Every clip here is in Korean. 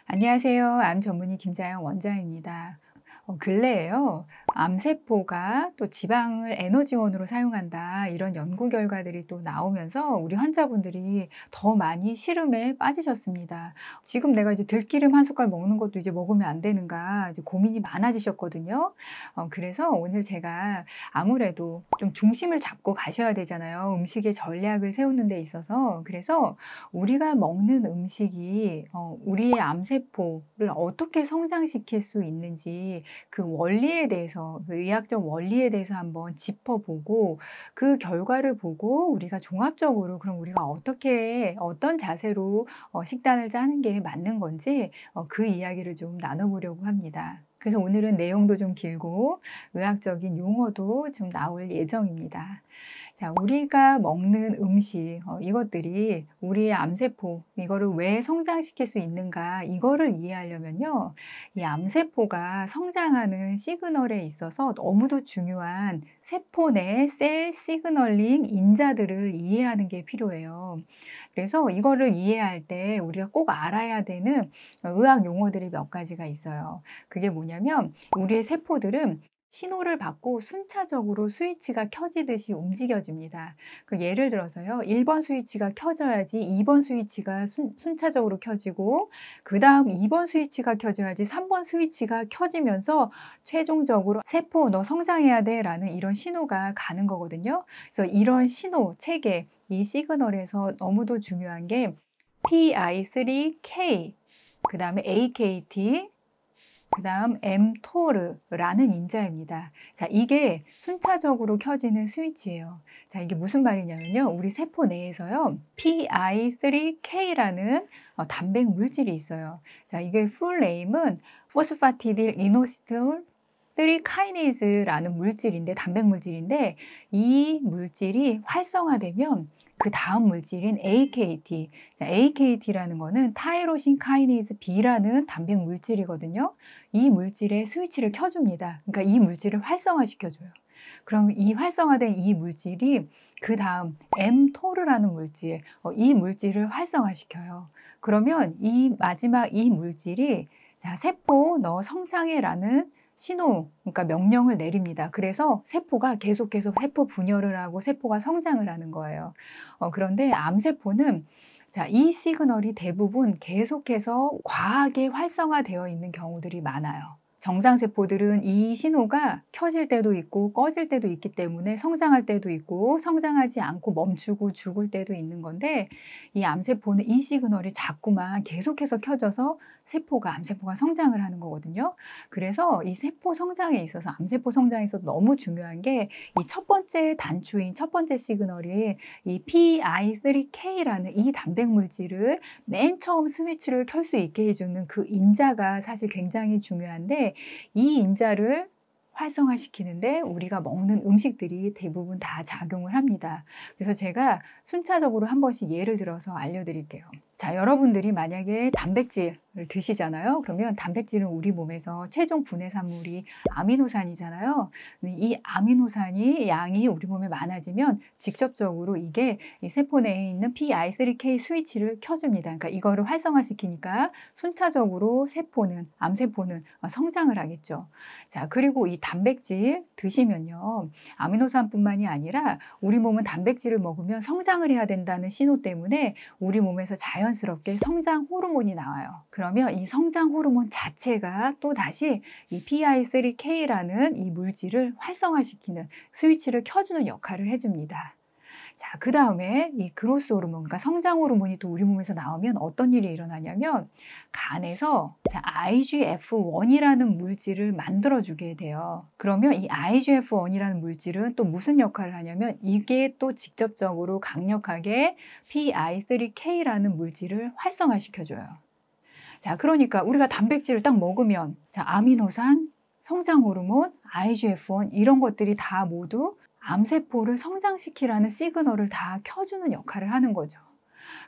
안녕하세요. 암 전문의 김자영 원장입니다. 근래에요. 암세포가 또 지방을 에너지원으로 사용한다. 이런 연구 결과들이 또 나오면서 우리 환자분들이 더 많이 시름에 빠지셨습니다. 지금 내가 이제 들기름 한 숟갈 먹는 것도 이제 먹으면 안 되는가 이제 고민이 많아지셨거든요. 그래서 오늘 제가 아무래도 좀 중심을 잡고 가셔야 되잖아요. 음식의 전략을 세우는 데 있어서. 그래서 우리가 먹는 음식이 우리의 암세포를 어떻게 성장시킬 수 있는지 그 원리에 대해서, 그 의학적 원리에 대해서 한번 짚어보고 그 결과를 보고 우리가 종합적으로 그럼 우리가 어떻게 어떤 자세로 식단을 짜는 게 맞는 건지 그 이야기를 좀 나눠보려고 합니다. 그래서 오늘은 내용도 좀 길고 의학적인 용어도 좀 나올 예정입니다. 자, 우리가 먹는 음식, 이것들이 우리의 암세포, 이거를 왜 성장시킬 수 있는가, 이거를 이해하려면요. 이 암세포가 성장하는 시그널에 있어서 너무도 중요한 세포 내 셀 시그널링 인자들을 이해하는 게 필요해요. 그래서 이거를 이해할 때 우리가 꼭 알아야 되는 의학 용어들이 몇 가지가 있어요. 그게 뭐냐면, 우리의 세포들은 신호를 받고 순차적으로 스위치가 켜지듯이 움직여집니다. 그 예를 들어서요. 1번 스위치가 켜져야지 2번 스위치가 순차적으로 켜지고 그 다음 2번 스위치가 켜져야지 3번 스위치가 켜지면서 최종적으로 세포 너 성장해야 돼 라는 이런 신호가 가는 거거든요. 그래서 이런 신호 체계, 이 시그널에서 너무도 중요한 게 PI3K, 그 다음에 AKT, 그 다음 mTOR라는 인자입니다. 자, 이게 순차적으로 켜지는 스위치예요. 자, 이게 무슨 말이냐면요. 우리 세포 내에서요. PI3K라는 단백 물질이 있어요. 자, 이게 풀 네임은 포스파티딜 이노시톨 3 카이네이즈라는 물질인데, 단백 물질인데, 이 물질이 활성화되면 그 다음 물질인 AKT. 자, AKT라는 거는 타이로신 카이네이즈 B라는 단백 물질이거든요. 이 물질의 스위치를 켜줍니다. 그러니까 이 물질을 활성화시켜줘요. 그럼 이 활성화된 이 물질이 그 다음 mTOR라는 물질, 이 물질을 활성화시켜요. 그러면 이 마지막 이 물질이 자, 세포 너 성장해라는 신호, 그러니까 명령을 내립니다. 그래서 세포가 계속해서 세포 분열을 하고 세포가 성장을 하는 거예요. 그런데 암세포는 자, 이 시그널이 대부분 계속해서 과하게 활성화되어 있는 경우들이 많아요. 정상세포들은 이 신호가 켜질 때도 있고 꺼질 때도 있기 때문에 성장할 때도 있고 성장하지 않고 멈추고 죽을 때도 있는 건데, 이 암세포는 이 시그널이 자꾸만 계속해서 켜져서 암세포가 성장을 하는 거거든요. 그래서 이 세포 성장에 있어서, 암세포 성장에 있어서 너무 중요한 게 이 첫 번째 단추인 첫 번째 시그널이 이 PI3K라는 이 단백 물질을 맨 처음 스위치를 켤 수 있게 해주는 그 인자가 사실 굉장히 중요한데, 이 인자를 활성화시키는데 우리가 먹는 음식들이 대부분 다 작용을 합니다. 그래서 제가 순차적으로 한 번씩 예를 들어서 알려드릴게요. 자, 여러분들이 만약에 단백질을 드시잖아요. 그러면 단백질은 우리 몸에서 최종 분해산물이 아미노산이잖아요. 이 아미노산이 양이 우리 몸에 많아지면 직접적으로 이게 이 세포 내에 있는 PI3K 스위치를 켜줍니다. 그러니까 이거를 활성화시키니까 순차적으로 암세포는 성장을 하겠죠. 자, 그리고 이 단백질 드시면요. 아미노산뿐만이 아니라 우리 몸은 단백질을 먹으면 성장을 해야 된다는 신호 때문에 우리 몸에서 자연스럽게 성장 호르몬이 나와요. 그러면 이 성장 호르몬 자체가 또 다시 이 PI3K라는 이 물질을 활성화시키는 스위치를 켜주는 역할을 해줍니다. 자, 그 다음에 이 그로스 호르몬, 그러니까 성장 호르몬이 또 우리 몸에서 나오면 어떤 일이 일어나냐면 간에서 IGF-1이라는 물질을 만들어주게 돼요. 그러면 이 IGF-1이라는 물질은 또 무슨 역할을 하냐면 이게 또 직접적으로 강력하게 PI3K라는 물질을 활성화시켜줘요. 자, 그러니까 우리가 단백질을 딱 먹으면 자, 아미노산, 성장 호르몬, IGF-1 이런 것들이 다 모두 암세포를 성장시키라는 시그널을 다 켜주는 역할을 하는 거죠.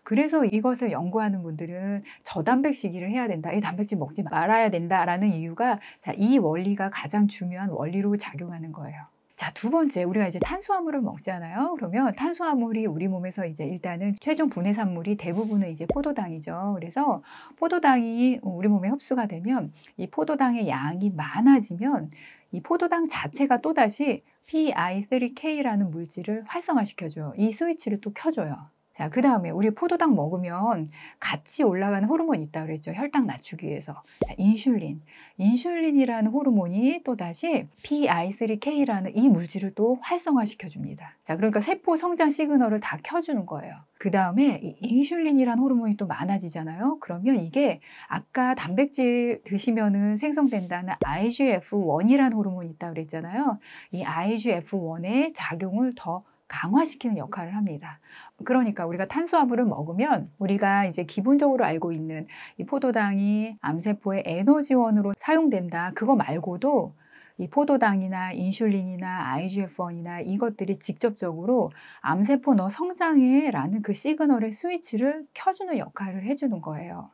그래서 이것을 연구하는 분들은 저단백식이를 해야 된다, 이 단백질 먹지 말아야 된다라는 이유가 자, 이 원리가 가장 중요한 원리로 작용하는 거예요. 자, 두 번째, 우리가 이제 탄수화물을 먹잖아요. 그러면 탄수화물이 우리 몸에서 이제 일단은 최종 분해산물이 대부분은 이제 포도당이죠. 그래서 포도당이 우리 몸에 흡수가 되면 이 포도당의 양이 많아지면 이 포도당 자체가 또다시 PI3K라는 물질을 활성화시켜줘요. 이 스위치를 또 켜줘요. 자, 그 다음에 우리 포도당 먹으면 같이 올라가는 호르몬이 있다고 그랬죠. 혈당 낮추기 위해서. 자, 인슐린. 인슐린이라는 호르몬이 또다시 PI3K라는 이 물질을 또 활성화시켜줍니다. 자, 그러니까 세포 성장 시그널을 다 켜주는 거예요. 그 다음에 이 인슐린이라는 호르몬이 또 많아지잖아요. 그러면 이게 아까 단백질 드시면은 생성된다는 IGF-1이라는 호르몬이 있다고 그랬잖아요. 이 IGF-1의 작용을 더 강화시키는 역할을 합니다. 그러니까 우리가 탄수화물을 먹으면 우리가 이제 기본적으로 알고 있는 이 포도당이 암세포의 에너지원으로 사용된다. 그거 말고도 이 포도당이나 인슐린이나 IGF-1이나 이것들이 직접적으로 암세포 너 성장해 라는 그 시그널의 스위치를 켜주는 역할을 해주는 거예요.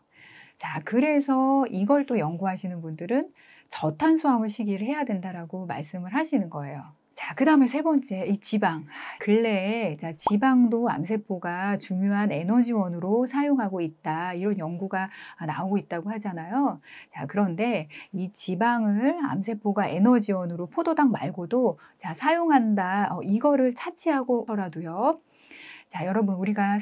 자, 그래서 이걸 또 연구하시는 분들은 저탄수화물 식이를 해야 된다라고 말씀을 하시는 거예요. 자, 그 다음에 세 번째, 이 지방. 근래에 지방도 암세포가 중요한 에너지원으로 사용하고 있다. 이런 연구가 나오고 있다고 하잖아요. 자, 그런데 이 지방을 암세포가 에너지원으로 포도당 말고도 사용한다. 이거를 차치하고서라도요. 자, 여러분, 우리가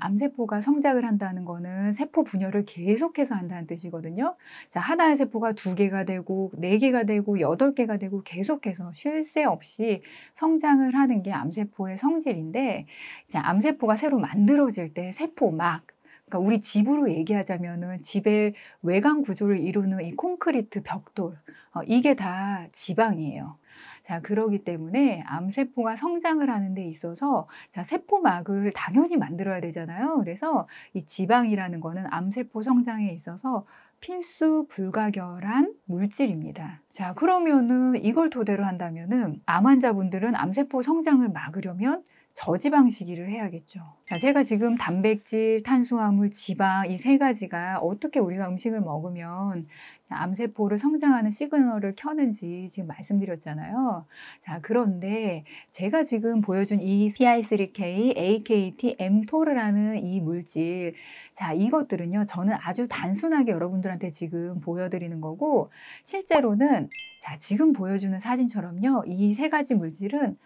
암세포가 성장을 한다는 거는 세포 분열을 계속해서 한다는 뜻이거든요. 자, 하나의 세포가 2개가 되고 4개가 되고 8개가 되고 계속해서 쉴 새 없이 성장을 하는 게 암세포의 성질인데, 자, 암세포가 새로 만들어질 때 세포막, 그러니까 우리 집으로 얘기하자면은 집의 외관 구조를 이루는 이 콘크리트 벽돌, 이게 다 지방이에요. 자, 그러기 때문에 암세포가 성장을 하는 데 있어서 세포막을 당연히 만들어야 되잖아요. 그래서 이 지방이라는 거는 암세포 성장에 있어서 필수 불가결한 물질입니다. 자, 그러면은 이걸 토대로 한다면은 암 환자분들은 암세포 성장을 막으려면 저지방식이를 해야겠죠. 자, 제가 지금 단백질, 탄수화물, 지방 이 세 가지가 어떻게 우리가 음식을 먹으면 암세포를 성장하는 시그널을 켜는지 지금 말씀드렸잖아요. 자, 그런데 제가 지금 보여준 이 PI3K, AKT, mTOR라는 이 물질, 자, 이것들은요, 저는 아주 단순하게 여러분들한테 지금 보여드리는 거고, 실제로는 자, 지금 보여주는 사진처럼요, 이 세 가지 물질은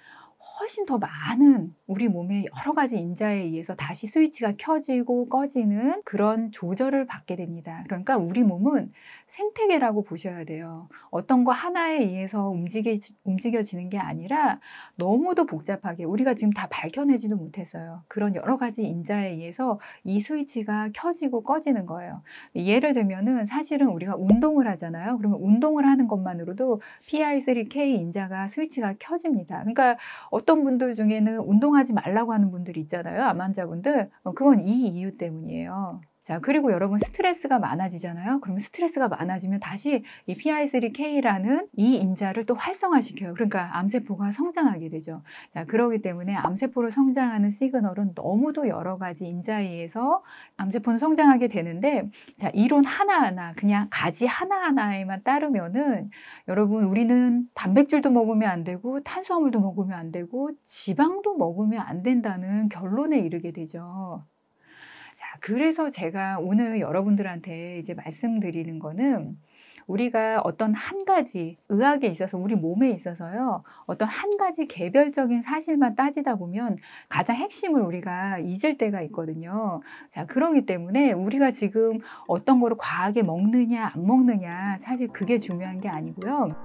훨씬 더 많은 우리 몸의 여러 가지 인자에 의해서 다시 스위치가 켜지고 꺼지는 그런 조절을 받게 됩니다. 그러니까 우리 몸은 생태계라고 보셔야 돼요. 어떤 거 하나에 의해서 움직여지는 게 아니라 너무도 복잡하게 우리가 지금 다 밝혀내지도 못했어요. 그런 여러 가지 인자에 의해서 이 스위치가 켜지고 꺼지는 거예요. 예를 들면은 사실은 우리가 운동을 하잖아요. 그러면 운동을 하는 것만으로도 PI3K 인자가 스위치가 켜집니다. 그러니까 어떤 분들 중에는 운동하지 말라고 하는 분들이 있잖아요. 암 환자분들. 그건 이 이유 때문이에요. 자, 그리고 여러분 스트레스가 많아지잖아요. 그러면 스트레스가 많아지면 다시 이 PI3K라는 이 인자를 또 활성화시켜요. 그러니까 암세포가 성장하게 되죠. 자, 그러기 때문에 암세포를 성장하는 시그널은 너무도 여러 가지 인자에 의해서 암세포는 성장하게 되는데, 자, 이론 하나하나, 그냥 가지 하나하나에만 따르면은 여러분, 우리는 단백질도 먹으면 안 되고 탄수화물도 먹으면 안 되고 지방도 먹으면 안 된다는 결론에 이르게 되죠. 그래서 제가 오늘 여러분들한테 이제 말씀드리는 거는 우리가 어떤 한 가지 의학에 있어서 우리 몸에 있어서요, 어떤 한 가지 개별적인 사실만 따지다 보면 가장 핵심을 우리가 잊을 때가 있거든요. 자, 그러기 때문에 우리가 지금 어떤 거를 과하게 먹느냐 안 먹느냐 사실 그게 중요한 게 아니고요.